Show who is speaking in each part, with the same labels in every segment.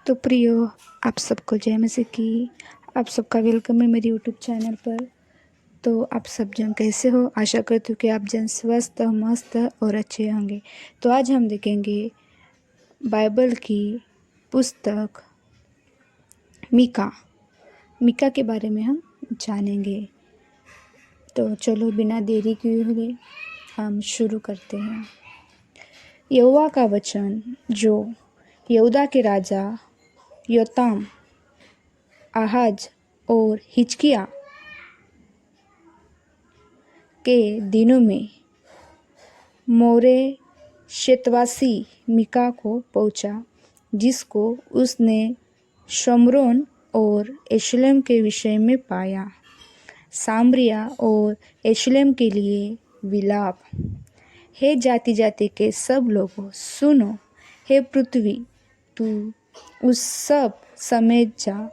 Speaker 1: तो प्रियो, आप सबको जय मसीह की। आप सबका वेलकम है मेरे यूट्यूब चैनल पर। तो आप सब जन कैसे हो? आशा करती हूँ कि आप जन स्वस्थ मस्त और अच्छे होंगे। तो आज हम देखेंगे बाइबल की पुस्तक मीका मीका के बारे में हम जानेंगे। तो चलो बिना देरी किए हुए हम शुरू करते हैं। यहोवा का वचन जो यहूदा के राजा योताम, आहाज और हिजकिय्याह के दिनों में मोरेशेतवासी मीका को पहुंचा, जिसको उसने शम्रोन और यरूशलेम के विषय में पाया। सामरिया और यरूशलेम के लिए विलाप। हे जाति जाति के सब लोगों, सुनो। हे पृथ्वी, तू उस सब समेत जा,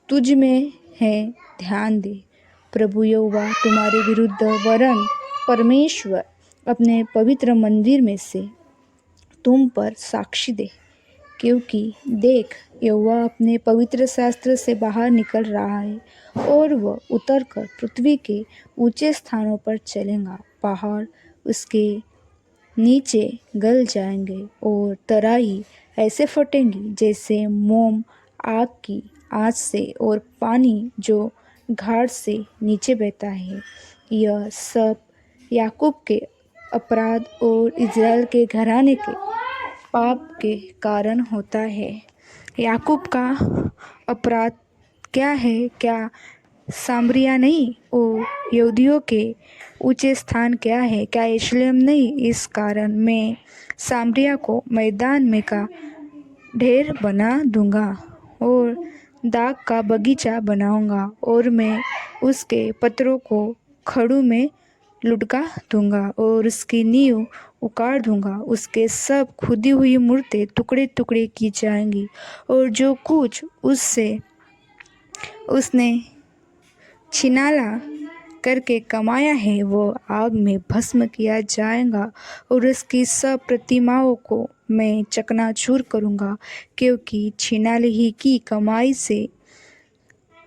Speaker 1: तुझ में है, ध्यान दे। प्रभु यहोवा तुम्हारे विरुद्ध वरन परमेश्वर अपने पवित्र मंदिर में से तुम पर साक्षी दे, क्योंकि देख, यहोवा अपने पवित्र शास्त्र से बाहर निकल रहा है और वह उतरकर पृथ्वी के ऊंचे स्थानों पर चलेगा। पहाड़ उसके नीचे गल जाएंगे और तराई ऐसे फटेंगी जैसे मोम आग की आँच से, और पानी जो घाट से नीचे बहता है। यह सब याकूब के अपराध और इज़राइल के घराने के पाप के कारण होता है। याकूब का अपराध क्या है? क्या सामरिया नहीं? और यहूदियों के ऊंचे स्थान क्या है? क्या यरूशलेम नहीं? इस कारण मैं सामरिया को मैदान में का ढेर बना दूंगा और दाग का बगीचा बनाऊंगा, और मैं उसके पत्थरों को खड़ू में लुढ़का दूंगा और उसकी नींव उखाड़ दूंगा। उसके सब खुदी हुई मूर्तें टुकड़े टुकड़े की जाएंगी, और जो कुछ उसने छिनाला करके कमाया है वो आग में भस्म किया जाएगा, और उसकी सब प्रतिमाओं को मैं चकनाचूर करूँगा, क्योंकि छिनाले ही की कमाई से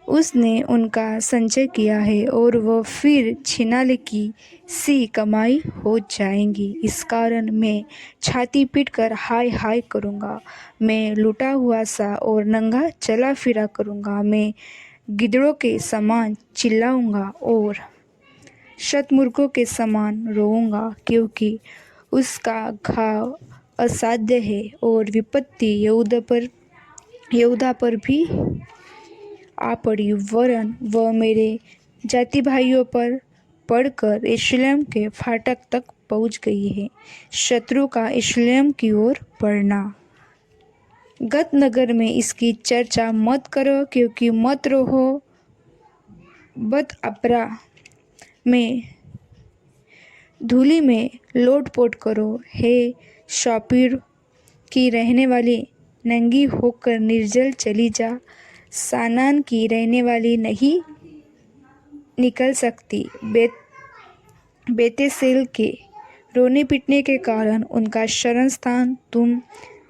Speaker 1: उसने उनका संचय किया है, और वह फिर छिनाले की सी कमाई हो जाएंगी। इस कारण मैं छाती पीटकर हाय हाय करूँगा। मैं लूटा हुआ सा और नंगा चला फिरा करूँगा। मैं गिद्धों के समान चिल्लाऊंगा और शतमुर्गों के समान रोऊंगा, क्योंकि उसका घाव असाध्य है और विपत्ति यहूदा पर भी आ पड़ी, वरन वह मेरे जाति भाइयों पर पड़कर यरूशलेम के फाटक तक पहुंच गई है। शत्रु का यरूशलेम की ओर बढ़ना। गत नगर में इसकी चर्चा मत करो, क्योंकि मत रहो बद अपरा में धूलि में लोटपोट करो। हे शापीर की रहने वाली, नंगी होकर निर्जल चली जा। सानान की रहने वाली नहीं निकल सकती। बेतेसेल के रोने पीटने के कारण उनका शरण स्थान तुम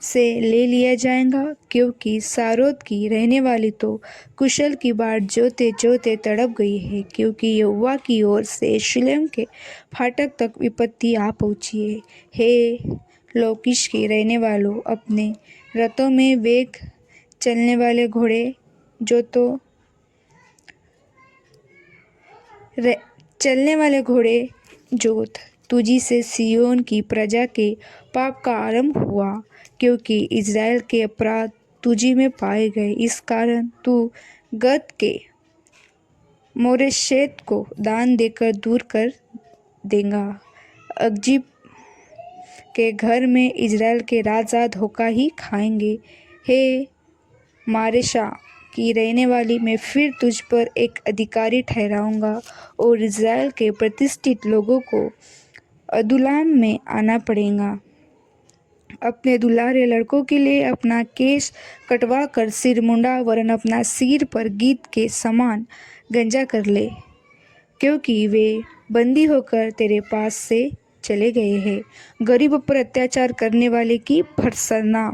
Speaker 1: से ले लिया जाएगा, क्योंकि सारोत की रहने वाली तो कुशल की बाट जोते जोते तड़प गई है, क्योंकि यहोवा की ओर से यरूशलेम के फाटक तक विपत्ति आ पहुंची है। हे लोकीश के रहने वालों, अपने रथों में वेग चलने वाले घोड़े चलने वाले घोड़े जोत। तुझी से सियोन की प्रजा के पाप का आरंभ हुआ, क्योंकि इज़राइल के अपराध तुझी में पाए गए। इस कारण तू गत के मोरेशेत को दान देकर दूर कर देगा। अकजीब के घर में इज़राइल के राजा धोखा ही खाएंगे। हे मारेशा की रहने वाली, मैं फिर तुझ पर एक अधिकारी ठहराऊंगा, और इज़राइल के प्रतिष्ठित लोगों को अदुल्लाम में आना पड़ेगा। अपने दुलारे लड़कों के लिए अपना केश कटवा कर सिर मुंडा, वरन अपना सिर पर गीत के समान गंजा कर ले, क्योंकि वे बंदी होकर तेरे पास से चले गए हैं। गरीब पर अत्याचार करने वाले की भर्त्सना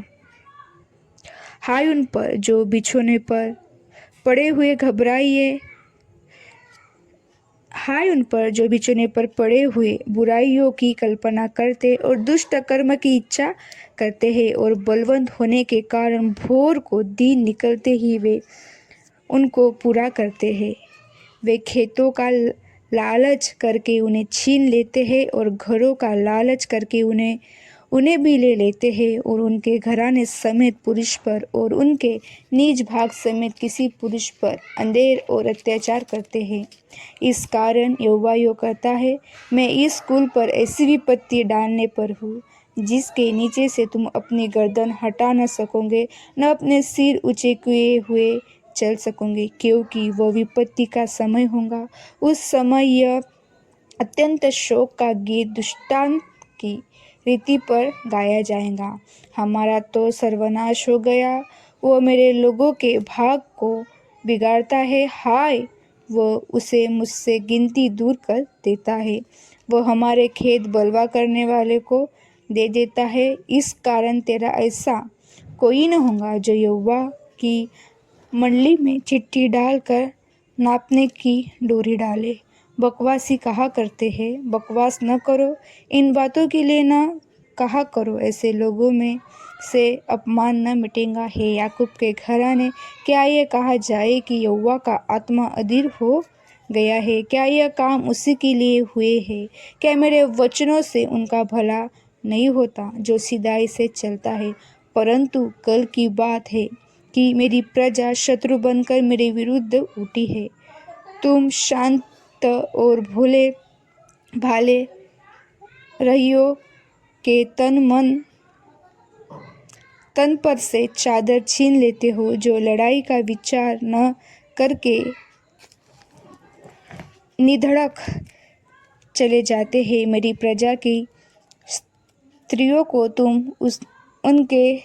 Speaker 1: हाय उन पर जो बिछोने पर पड़े हुए घबराइए, हाय उन पर जो बिछोने पर पड़े हुए बुराइयों की कल्पना करते और दुष्ट कर्म की इच्छा करते हैं, और बलवंत होने के कारण भोर को दिन निकलते ही वे उनको पूरा करते हैं। वे खेतों का लालच करके उन्हें छीन लेते हैं और घरों का लालच करके उन्हें भी ले लेते हैं, और उनके घराने समेत पुरुष पर और उनके निज भाग समेत किसी पुरुष पर अंधेर और अत्याचार करते हैं। इस कारण यहोवा यो कहता है, मैं इस कुल पर ऐसी विपत्ति डालने पर हूँ जिसके नीचे से तुम अपनी गर्दन हटा न सकोगे, न अपने सिर ऊंचे किए हुए चल सकोगे, क्योंकि वह विपत्ति का समय होगा। उस समय यह अत्यंत शोक का गीत दृष्टांत की रीति पर गाया जाएगा। हमारा तो सर्वनाश हो गया, वो मेरे लोगों के भाग को बिगाड़ता है। हाय, वह उसे मुझसे गिनती दूर कर देता है। वह हमारे खेत बलवा करने वाले को दे देता है। इस कारण तेरा ऐसा कोई न होगा जो यहोवा की मंडली में चिट्ठी डालकर नापने की डोरी डाले। बकवासी कहा करते हैं, बकवास न करो, इन बातों के लिए न कहा करो, ऐसे लोगों में से अपमान न मिटेगा। हे याकूब के घराने, क्या यह कहा जाए कि यहोवा का आत्मा अधीर हो गया है? क्या यह काम उसी के लिए हुए है? क्या मेरे वचनों से उनका भला नहीं होता जो सीधाई से चलता है? परंतु कल की बात है कि मेरी प्रजा शत्रु बनकर मेरे विरुद्ध उठी है। तुम शांत और भोले भाले रहियो के तन पर से चादर छीन लेते हो, जो लड़ाई का विचार न करके निधड़क चले जाते हैं। मेरी प्रजा की स्त्रियों को तुम उनके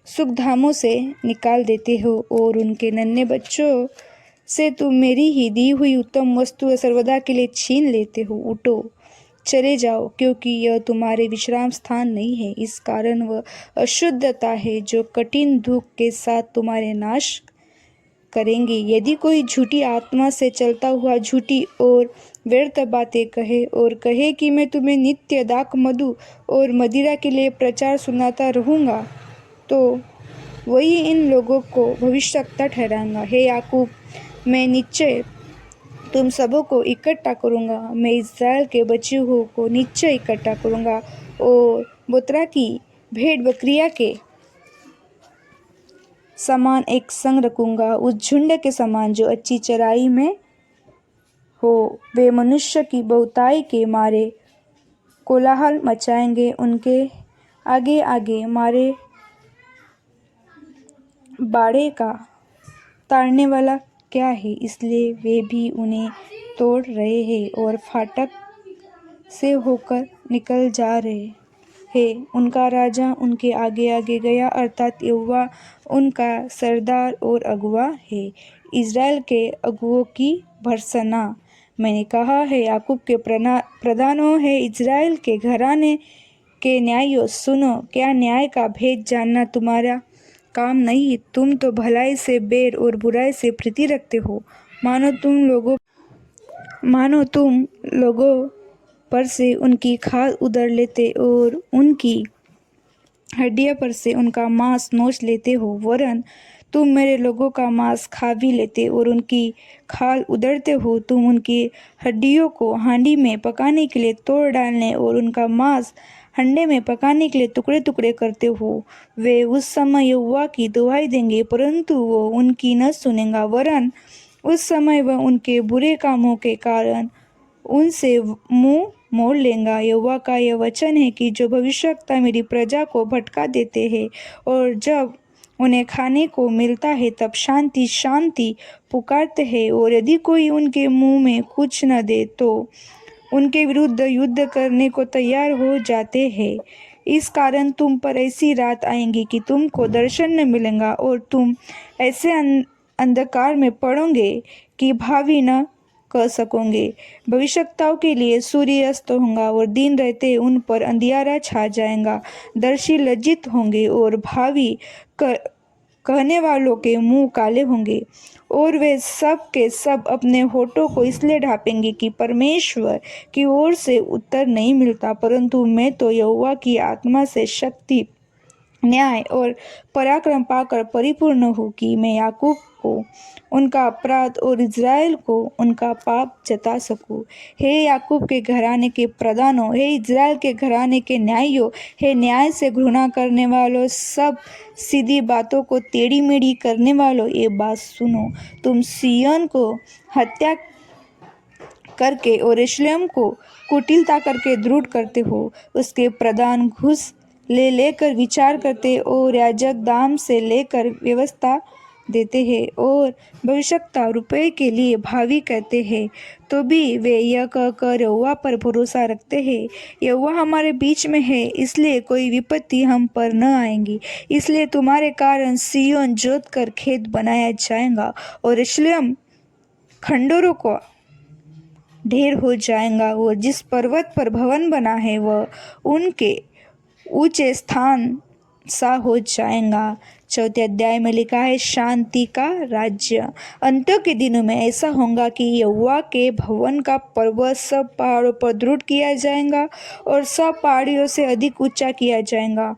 Speaker 1: सुखधामों से निकाल देते हो, और उनके नन्हे बच्चों से तुम मेरी ही दी हुई उत्तम वस्तु सर्वदा के लिए छीन लेते हो। उठो, चले जाओ, क्योंकि यह तुम्हारे विश्राम स्थान नहीं है। इस कारण वह अशुद्धता है जो कठिन दुख के साथ तुम्हारे नाश करेंगे। यदि कोई झूठी आत्मा से चलता हुआ झूठी और व्यर्थ बातें कहे और कहे कि मैं तुम्हें नित्य दाख मधु और मदिरा के लिए प्रचार सुनाता रहूँगा, तो वही इन लोगों को भविष्यवक्ता ठहराएगा। हे याकूब, मैं निश्चय तुम सबों को इकट्ठा करूँगा, मैं इस्राएल के बचे हुओं को निश्चय इकट्ठा करूँगा और बोत्रा की भेड़ बकरियाँ के समान एक संग रखूँगा, उस झुंड के समान जो अच्छी चराई में हो। वे मनुष्य की बहुताई के मारे कोलाहल मचाएंगे, उनके आगे आगे मारे बाड़े का ताड़ने वाला क्या है, इसलिए वे भी उन्हें तोड़ रहे हैं और फाटक से होकर निकल जा रहे हैं। उनका राजा उनके आगे आगे गया, अर्थात यहोवा उनका सरदार और अगुआ है। इज़राइल के अगुओं की भर्त्सना। मैंने कहा है, याकूब के प्रधानों है, इज़राइल के घराने के न्यायों, सुनो, क्या न्याय का भेद जानना तुम्हारा काम नहीं? तुम तो भलाई से बैर और बुराई से प्रीति रखते हो। मानो तुम लोगों पर से उनकी खाल उधर लेते और उनकी हड्डियों पर से उनका मांस नोच लेते हो। वरन तुम मेरे लोगों का मांस खा भी लेते और उनकी खाल उधरते हो। तुम उनकी हड्डियों को हांडी में पकाने के लिए तोड़ डालने और उनका मांस हंडे में पकाने के लिए टुकड़े टुकड़े करते हो। वे उस समय यहोवा की दुहाई देंगे, परंतु वो उनकी न सुनेगा, वरन उस समय वह उनके बुरे कामों के कारण उनसे मुंह मोड़ लेगा। यहोवा का यह वचन है कि जो भविष्यवक्ता मेरी प्रजा को भटका देते हैं और जब उन्हें खाने को मिलता है तब शांति शांति पुकारते हैं, और यदि कोई उनके मुंह में कुछ न दे तो उनके विरुद्ध युद्ध करने को तैयार हो जाते हैं। इस कारण तुम पर ऐसी रात आएंगी कि तुमको दर्शन न मिलेगा और तुम ऐसे अंधकार में पड़ोगे कि भावी न कर सकोगे। भविष्यवक्ताओं के लिए सूर्य अस्त होगा और दिन रहते उन पर अंधियारा छा जाएगा। दर्शी लज्जित होंगे और भावी कहने वालों के मुंह काले होंगे और वे सब के सब अपने होठों को इसलिए ढांपेंगे कि परमेश्वर की ओर से उत्तर नहीं मिलता। परंतु मैं तो यहोवा की आत्मा से शक्ति, न्याय और पराक्रम पाकर परिपूर्ण हूँ कि मैं याकूब को उनका अपराध और इज़राइल को उनका पाप जता सकूं। हे याकूब के घराने के प्रधानों, हे इज़राइल के घराने के न्यायियों, हे न्याय से घृणा करने वालों, सब सीधी बातों को टेढ़ी मेढ़ी करने वालों, ये बात सुनो। तुम सिय्योन को हत्या करके और यरूशलेम को कुटिलता करके दृढ़ करते हो। उसके प्रधान घूस ले लेकर विचार करते और याजक दाम से लेकर व्यवस्था देते हैं और भविष्यवक्ता रुपये के लिए भावी कहते हैं। तो भी वे यह कहकर यहोवा पर भरोसा रखते हैं, यहोवा हमारे बीच में है, इसलिए कोई विपत्ति हम पर न आएगी। इसलिए तुम्हारे कारण सिय्योन जोत कर खेत बनाया जाएगा और यरूशलेम खंडहरों को ढेर हो जाएगा। और जिस पर्वत पर भवन बना है वह उनके ऊंचे स्थान सा हो जाएगा। 4 अध्याय में लिखा है शांति का राज्य। अंत के दिनों में ऐसा होगा कि यहोवा के भवन का पर्वत सब पहाड़ों पर दृढ़ किया जाएगा और सब पहाड़ियों से अधिक ऊंचा किया जाएगा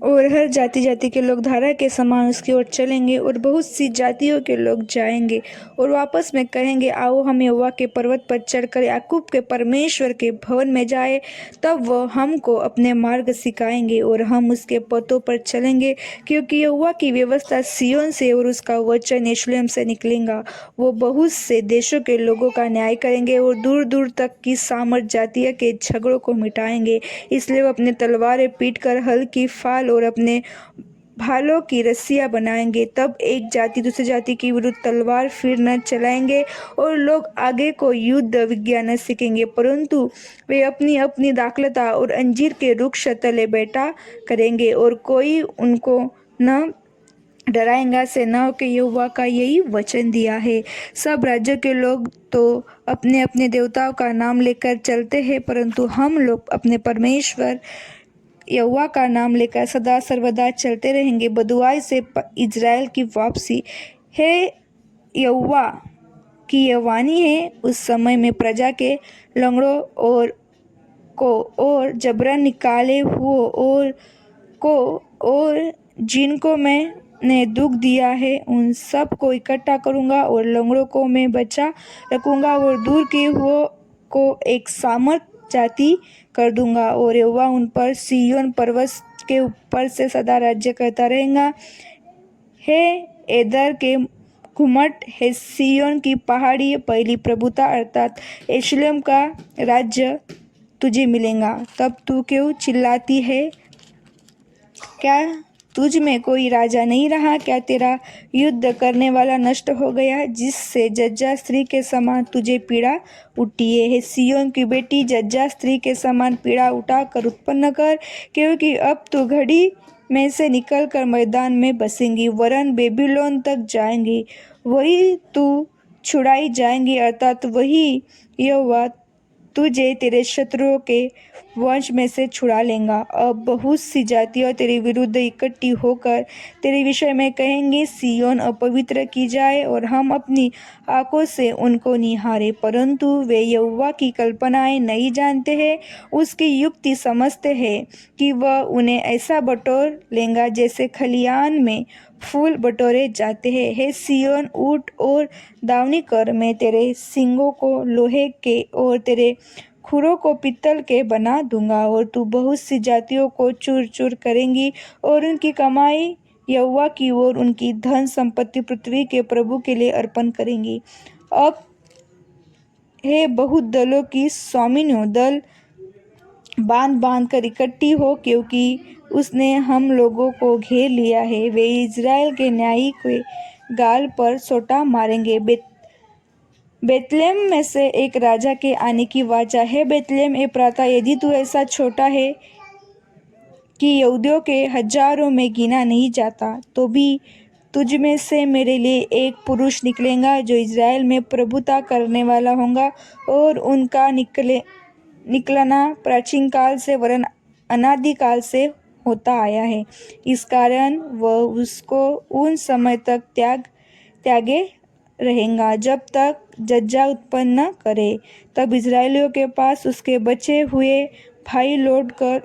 Speaker 1: और हर जाति जाति के लोग धारा के समान उसकी ओर चलेंगे। और बहुत सी जातियों के लोग जाएंगे और वापस में कहेंगे, आओ हम यहोवा के पर्वत पर चढ़कर याकूब के परमेश्वर के भवन में जाए। तब वह हमको अपने मार्ग सिखाएंगे और हम उसके पथों पर चलेंगे, क्योंकि यहोवा की व्यवस्था सिय्योन से और उसका वचन यरूशलेम से निकलेगा। वो बहुत से देशों के लोगों का न्याय करेंगे और दूर दूर तक की सामर्थ जातियों के झगड़ों को मिटाएंगे। इसलिए वो अपने तलवारें पीट कर हल की फाल और अपने भालों की रस्सियां बनाएंगे। तब एक जाति दूसरी जाति के विरुद्ध तलवार फिर न चलाएंगे और लोग आगे को युद्ध विज्ञान न सीखेंगे, परंतु वे अपनी अपनी दाखलता और अंजीर के वृक्ष तले बैठा करेंगे और कोई उनको न डराएगा से न कि यहोवा का यही वचन दिया है। सब राज्यों के लोग तो अपने अपने देवताओं का नाम लेकर चलते हैं, परंतु हम लोग अपने परमेश्वर यहोवा का नाम लेकर सदा सर्वदा चलते रहेंगे। बदुआई से इज़राइल की वापसी। हे यहोवा की यह वाणी है, उस समय में प्रजा के लंगड़ों और जबरन निकाले हुओं और जिनको मैंने दुख दिया है उन सब को इकट्ठा करूँगा और लंगड़ों को मैं बचा रखूँगा और दूर किए हुओं को एक सामर्थ जाति कर दूंगा। और यहोवा उन पर सिय्योन पर्वत के ऊपर से सदा राज्य करता रहेगा। हे एदर के घुमट, हे सिय्योन की पहाड़ी, पहली प्रभुता अर्थात यरूशलेम का राज्य तुझे मिलेगा। तब तू क्यों चिल्लाती है? क्या तुझ में कोई राजा नहीं रहा? क्या तेरा युद्ध करने वाला नष्ट हो गया, जिससे जज्जा स्त्री के समान तुझे पीड़ा उठी है? हे सिय्योन की बेटी, जज्जा स्त्री के समान पीड़ा उठा कर उत्पन्न कर, क्योंकि अब तू घड़ी में से निकल कर मैदान में बसेंगी, वरन बेबीलोन तक जाएंगी। वही तू छुड़ाई जाएंगी, अर्थात वही यहोवा तुझे तेरे शत्रुओं के वंश में से छुड़ा लेगा। अब बहुत सी जातियाँ तेरे विरुद्ध इकट्ठी होकर तेरे विषय में कहेंगी, सिय्योन अपवित्र की जाए और हम अपनी आंखों से उनको निहारें। परंतु वे यहोवा की कल्पनाएं नहीं जानते हैं, उसकी युक्ति समझते हैं कि वह उन्हें ऐसा बटोर लेगा जैसे खलिहान में फूल बटोरे जाते हैं। हे सिय्योन, उठ और दावनी कर, मैं तेरे सींगों को लोहे के और तेरे खुरों को पीतल के बना दूंगा। और तू बहुत सी जातियों को चूर चूर करेंगी और उनकी कमाई यहोवा की ओर उनकी धन संपत्ति पृथ्वी के प्रभु के लिए अर्पण करेंगी। अब हे बहुत दलों की स्वामिनियों, दल बांध बांध कर इकट्ठी हो, क्योंकि उसने हम लोगों को घेर लिया है। वे इज़राइल के न्यायी के गाल पर सोटा मारेंगे। बेतलेहम में से एक राजा के आने की वाचा है। बेतलेहम एप्राता, यदि तू ऐसा छोटा है कि यहूदियों के हजारों में गिना नहीं जाता, तो भी तुझ में से मेरे लिए एक पुरुष निकलेगा जो इज़राइल में प्रभुता करने वाला होगा। और उनका निकलना प्राचीन काल से वरन अनादि काल से होता आया है। इस कारण वह उसको उन समय तक त्यागे रहेगा जब तक जज्जा उत्पन्न न करे। तब इस्राएलियों के पास उसके बचे हुए भाई लौटकर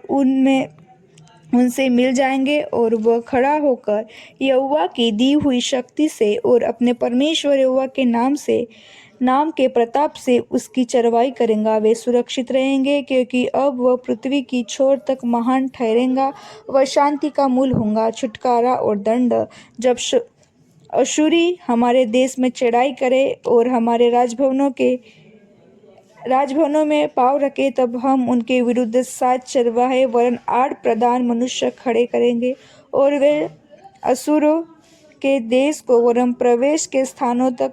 Speaker 1: उनसे मिल जाएंगे और वह खड़ा होकर यहोवा की दी हुई शक्ति से और अपने परमेश्वर यहोवा के नाम के प्रताप से उसकी चरवाई करेगा। वे सुरक्षित रहेंगे क्योंकि अब वह पृथ्वी की छोर तक महान ठहरेगा। वह शांति का मूल होगा, छुटकारा और दंड। जब अशुरी हमारे देश में चढ़ाई करे और हमारे राजभवनों में पाँव रखे, तब हम उनके विरुद्ध 7 चरवाहे वरन 8 प्रधान मनुष्य खड़े करेंगे और वे असुरों के देश को वरन प्रवेश के स्थानों तक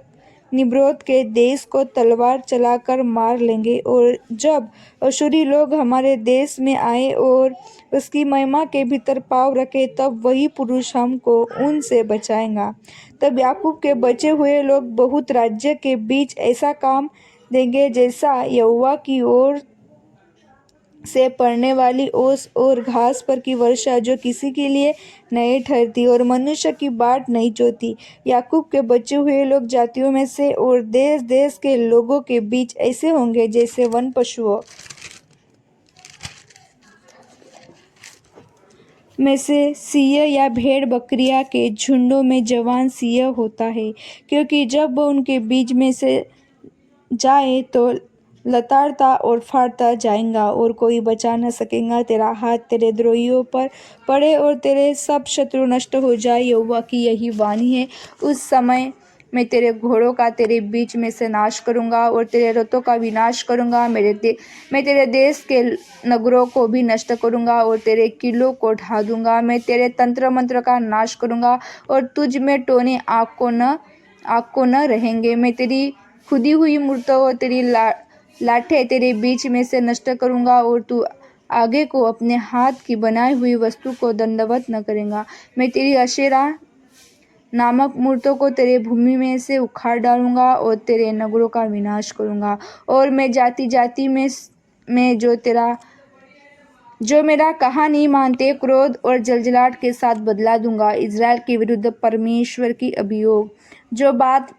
Speaker 1: निम्रोद के देश को तलवार चलाकर मार लेंगे। और जब अशुरी लोग हमारे देश में आए और उसकी महिमा के भीतर पाँव रखे, तब वही पुरुष हमको उनसे बचाएगा। तब याकूब के बचे हुए लोग बहुत राज्य के बीच ऐसा काम देंगे जैसा यहोवा की ओर से पड़ने वाली ओस और घास पर की वर्षा, जो किसी के लिए नहीं ठहरती और मनुष्य की बाट नहीं जोती। याकूब के बचे हुए लोग जातियों में से और देश देश के लोगों के बीच ऐसे होंगे जैसे वन पशुओं में से सिंह या भेड़ बकरियां के झुंडों में जवान सिंह होता है, क्योंकि जब वह उनके बीच में से जाए तो लताड़ता और फाड़ता जाएगा और कोई बचा न सकेगा। तेरा हाथ तेरे द्रोहियों पर पड़े और तेरे सब शत्रु नष्ट हो जाए, यहोवा की यही वाणी है। उस समय मैं तेरे घोड़ों का तेरे बीच में से नाश करूंगा और तेरे रथों का विनाश करूंगा। मैं तेरे देश के नगरों को भी नष्ट करूंगा और तेरे किलों को ढा दूंगा। मैं तेरे तंत्र मंत्र का नाश करूंगा और तुझ में टोने आँख को न रहेंगे। मैं तेरी खुदी हुई मूर्तों और तेरी लाठें तेरे बीच में से नष्ट करूंगा और तू आगे को अपने हाथ की बनाई हुई वस्तु को दंडवत न करेगा। मैं तेरी अशेरा नामक मूर्तों को तेरे भूमि में से उखाड़ डालूंगा और तेरे नगरों का विनाश करूंगा। और मैं जाति जाति में जो मेरा कहा नहीं मानते, क्रोध और जलजलाहट के साथ बदला दूंगा। इज़राइल के विरुद्ध परमेश्वर की अभियोग। जो बात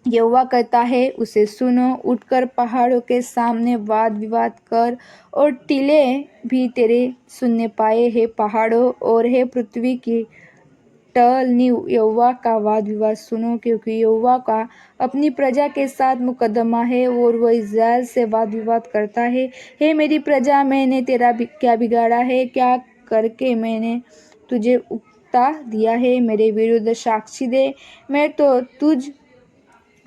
Speaker 1: यहोवा कहता है उसे सुनो, उठकर पहाड़ों के सामने वाद विवाद कर और टीले भी तेरे सुनने पाए। हे पहाड़ों और हे पृथ्वी की टल नींव, यहोवा का वाद विवाद सुनो, क्योंकि यहोवा का अपनी प्रजा के साथ मुकदमा है और वह इज़राइल से वाद विवाद करता है। हे मेरी प्रजा, मैंने तेरा क्या बिगाड़ा है? क्या करके मैंने तुझे उकता दिया है? मेरे विरुद्ध साक्षी दे। मैं तो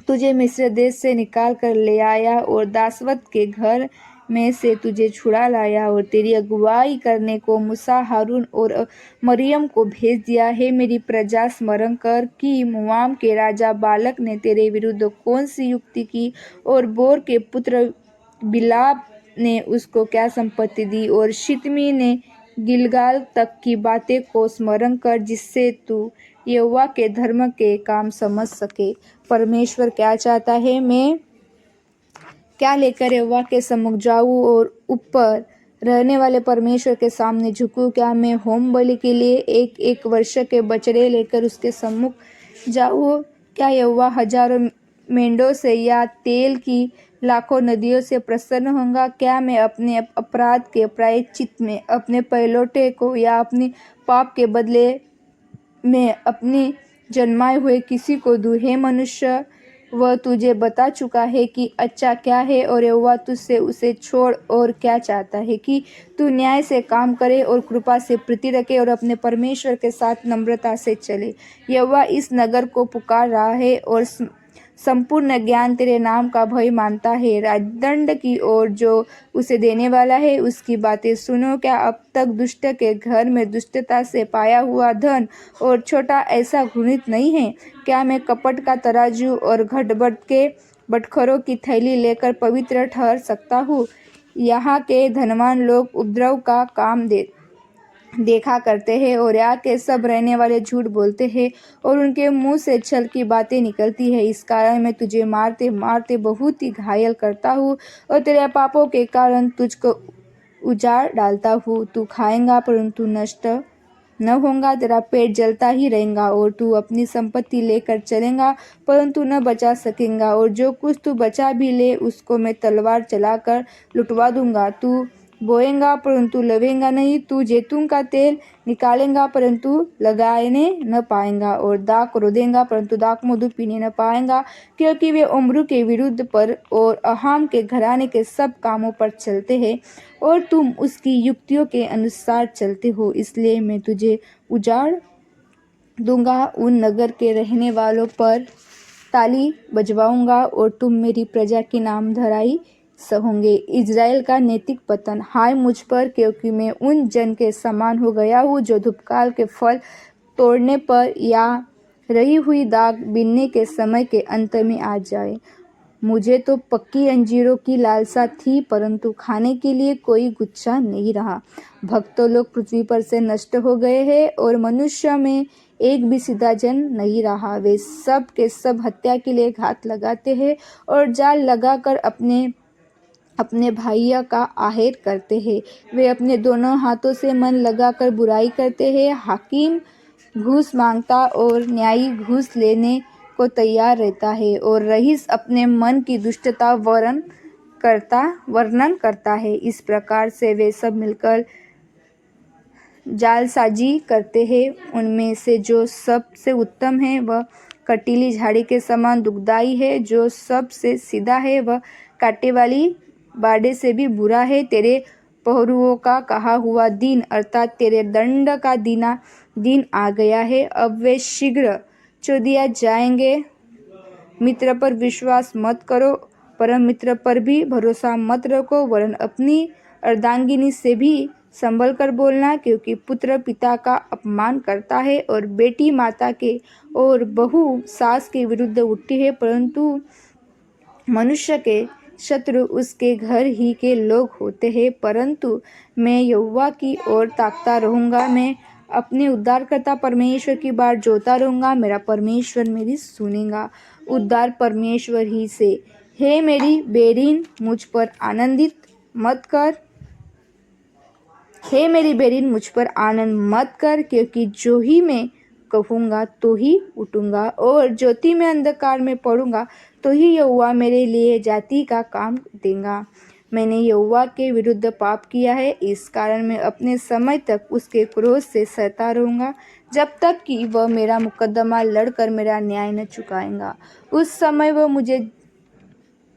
Speaker 1: तुझे मिस्र देश से निकाल कर ले आया और दासवत के घर में से तुझे छुड़ा लाया और तेरी अगुवाई करने को मूसा, हारून और मरियम को भेज दिया है। मेरी प्रजा, स्मरण कर कि मोआब के राजा बालक ने तेरे विरुद्ध कौन सी युक्ति की और बोर के पुत्र बिलाप ने उसको क्या संपत्ति दी और शितमी ने गिलगाल तक की बातें को स्मरण कर, जिससे तू यहोवा के धर्म के काम समझ सके। परमेश्वर क्या चाहता है? मैं क्या लेकर यहोवा के सम्मुख जाऊं और ऊपर रहने वाले परमेश्वर के सामने झुकूं? क्या मैं होम बलि के लिए एक वर्ष के बछड़े लेकर उसके सम्मुख जाऊं? क्या यहोवा हजारों मेंढों से या तेल की लाखों नदियों से प्रसन्न होगा? क्या मैं अपने अपराध के प्रायश्चित में अपने पहलौठे को या अपने पाप के बदले में अपने जन्माए हुए किसी को दूं? हे मनुष्य, वह तुझे बता चुका है कि अच्छा क्या है और यहोवा तुझसे उसे छोड़ और क्या चाहता है कि तू न्याय से काम करे और कृपा से प्रीति रखे और अपने परमेश्वर के साथ नम्रता से चले। यहोवा इस नगर को पुकार रहा है और संपूर्ण ज्ञान तेरे नाम का भय मानता है। राजदंड की ओर जो उसे देने वाला है, उसकी बातें सुनो। क्या अब तक दुष्ट के घर में दुष्टता से पाया हुआ धन और छोटा ऐसा घृणित नहीं है? क्या मैं कपट का तराजू और घटबट के बटखरों की थैली लेकर पवित्र ठहर सकता हूँ? यहाँ के धनवान लोग उपद्रव का काम देखा करते हैं और यहाँ के सब रहने वाले झूठ बोलते हैं और उनके मुंह से छल की बातें निकलती है। इस कारण मैं तुझे मारते मारते बहुत ही घायल करता हूँ और तेरे पापों के कारण तुझको उजाड़ डालता हूँ। तू खाएगा परंतु नष्ट न होगा, तेरा पेट जलता ही रहेगा और तू अपनी संपत्ति लेकर चलेगा परंतु न बचा सकेगा, और जो कुछ तू बचा भी ले उसको मैं तलवार चलाकर लुटवा दूंगा। तू बोएगा परंतु लवेगा नहीं, तू जैतून का तेल निकालेगा परंतु लगाने न पाएगा, और दाख रोदेगा परंतु दाख मधु पीने न पाएगा, क्योंकि वे उम्र के विरुद्ध पर और अहाम के घराने के सब कामों पर चलते हैं और तुम उसकी युक्तियों के अनुसार चलते हो। इसलिए मैं तुझे उजाड़ दूंगा, उन नगर के रहने वालों पर ताली बजवाऊंगा और तुम मेरी प्रजा की नामधराई सहोगे। इज़राइल का नैतिक पतन। हाय मुझ पर, क्योंकि मैं उन जन के समान हो गया हूँ जो धूपकाल के फल तोड़ने पर या रही हुई दाख बीनने के समय के अंत में आ जाए। मुझे तो पक्की अंजीरों की लालसा थी परंतु खाने के लिए कोई गुच्छा नहीं रहा। भक्तों लोग पृथ्वी पर से नष्ट हो गए हैं और मनुष्य में एक भी सीधा जन नहीं रहा। वे सब के सब हत्या के लिए घात लगाते हैं और जाल लगाकर अपने अपने भाइयों का आहेर करते हैं। वे अपने दोनों हाथों से मन लगाकर बुराई करते हैं। हाकिम घूस मांगता और न्यायी घूस लेने को तैयार रहता है, और रईस अपने मन की दुष्टता वर्णन करता है। इस प्रकार से वे सब मिलकर जालसाजी करते हैं। उनमें से जो सबसे उत्तम है वह कटीली झाड़ी के समान दुखदाई है, जो सबसे सीधा है वह कांटे वाली बाड़े से भी बुरा है। तेरे पहरुओं का कहा हुआ दिन अर्थात तेरे दंड का दिन आ गया है, अब वे शीघ्र चौदिया जाएंगे। मित्र पर विश्वास मत करो, परम मित्र पर भी भरोसा मत रखो, वरन अपनी अर्धांगिनी से भी संभल कर बोलना, क्योंकि पुत्र पिता का अपमान करता है और बेटी माता के और बहू सास के विरुद्ध उठती है, परंतु मनुष्य के शत्रु उसके घर ही के लोग होते हैं। परंतु मैं यहोवा की ओर ताकता रहूँगा, मैं अपने उद्धारकर्ता परमेश्वर की बाट जोता रहूँगा। मेरा परमेश्वर मेरी सुनेगा, उद्धार परमेश्वर ही से। हे मेरी बेरीन, मुझ पर आनंदित मत कर, हे मेरी बेरीन, मुझ पर आनंद मत कर, क्योंकि जो ही मैं कहूँगा तो ही उठूँगा, और ज्योति में अंधकार में पड़ूँगा तो ही यहोवा मेरे लिए जाति का काम देगा। मैंने यहोवा के विरुद्ध पाप किया है, इस कारण मैं अपने समय तक उसके क्रोध से सहता रहूँगा, जब तक कि वह मेरा मुकद्दमा लड़कर मेरा न्याय न चुकाएगा। उस समय वह मुझे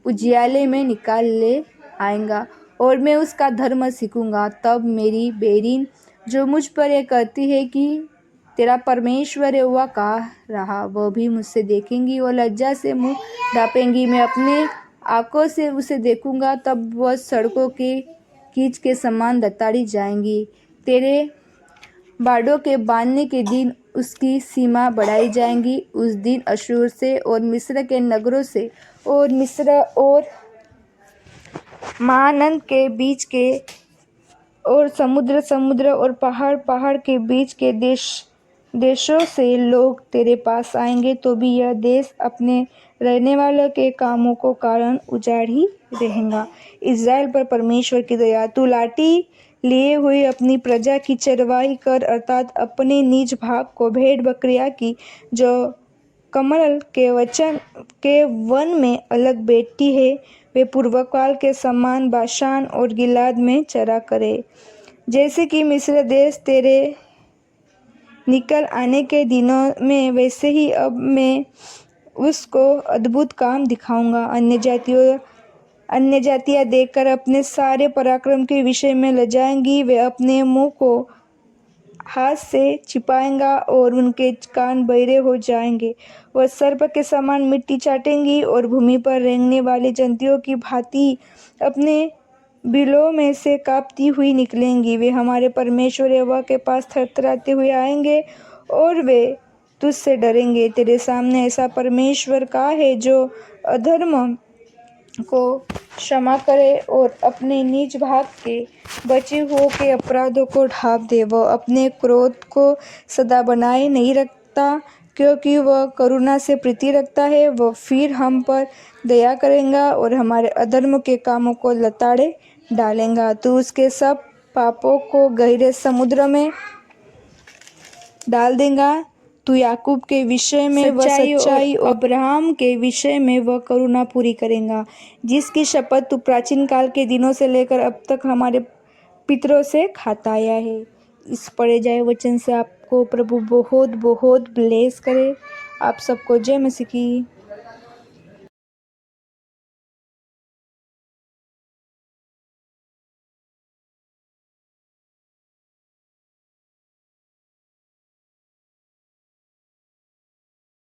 Speaker 1: उजियाले में निकाल ले आएगा और मैं उसका धर्म सीखूंगा। तब मेरी बेरीन जो मुझ पर यह कहती है कि तेरा परमेश्वर यहोवा कहाँ रहा, वह भी मुझसे देखेंगी और लज्जा से मुंह ढांपेंगी। मैं अपने आंखों से उसे देखूंगा, तब वह सड़कों के कीच के समान दताड़ी जाएंगी। तेरे बाड़ों के बांधने के दिन उसकी सीमा बढ़ाई जाएंगी। उस दिन अश्शूर से और मिस्र के नगरों से और मिस्र और महानद के बीच के और समुद्र और पहाड़ के बीच के देशों से लोग तेरे पास आएंगे, तो भी यह देश अपने रहने वालों के कामों को कारण उजाड़ ही रहेगा। इज़राइल पर परमेश्वर की दया। तू लाठी लिए हुए अपनी प्रजा की चरवाही कर, अर्थात अपने निज भाग को भेड़ बकरियां की जो कमल के वन में अलग बैठती है, वे पूर्वकाल के समान बाशान और गिलाद में चरा करे। जैसे कि मिस्र देश तेरे निकल आने के दिनों में, वैसे ही अब मैं उसको अद्भुत काम दिखाऊंगा। अन्य जातियां देखकर अपने सारे पराक्रम के विषय में लजाएंगी। वे अपने मुंह को हाथ से छिपाएंगा और उनके कान बहरे हो जाएंगे। वह सर्प के समान मिट्टी चाटेंगी और भूमि पर रेंगने वाले जंतुओं की भांति अपने बिलों में से कांपती हुई निकलेंगी। वे हमारे परमेश्वर यहोवा के पास थरथराते हुए आएंगे और वे तुझसे डरेंगे। तेरे सामने ऐसा परमेश्वर का है जो अधर्म को क्षमा करे और अपने निज भाग के बचे हुओं के अपराधों को ढाँप दे। वह अपने क्रोध को सदा बनाए नहीं रखता, क्योंकि वह करुणा से प्रीति रखता है। वह फिर हम पर दया करेगा और हमारे अधर्म के कामों को लताड़े डालेगा। तू उसके सब पापों को गहरे समुद्र में डाल देगा। तू याकूब के विषय में वह सच्चाई और अब्राहम के विषय में वह करुणा पूरी करेगा, जिसकी शपथ तू प्राचीन काल के दिनों से लेकर अब तक हमारे पितरों से खाता आया है। इस पढ़े जाए वचन से आपको प्रभु बहुत बहुत ब्लेस करे। आप सबको जय मसीह की।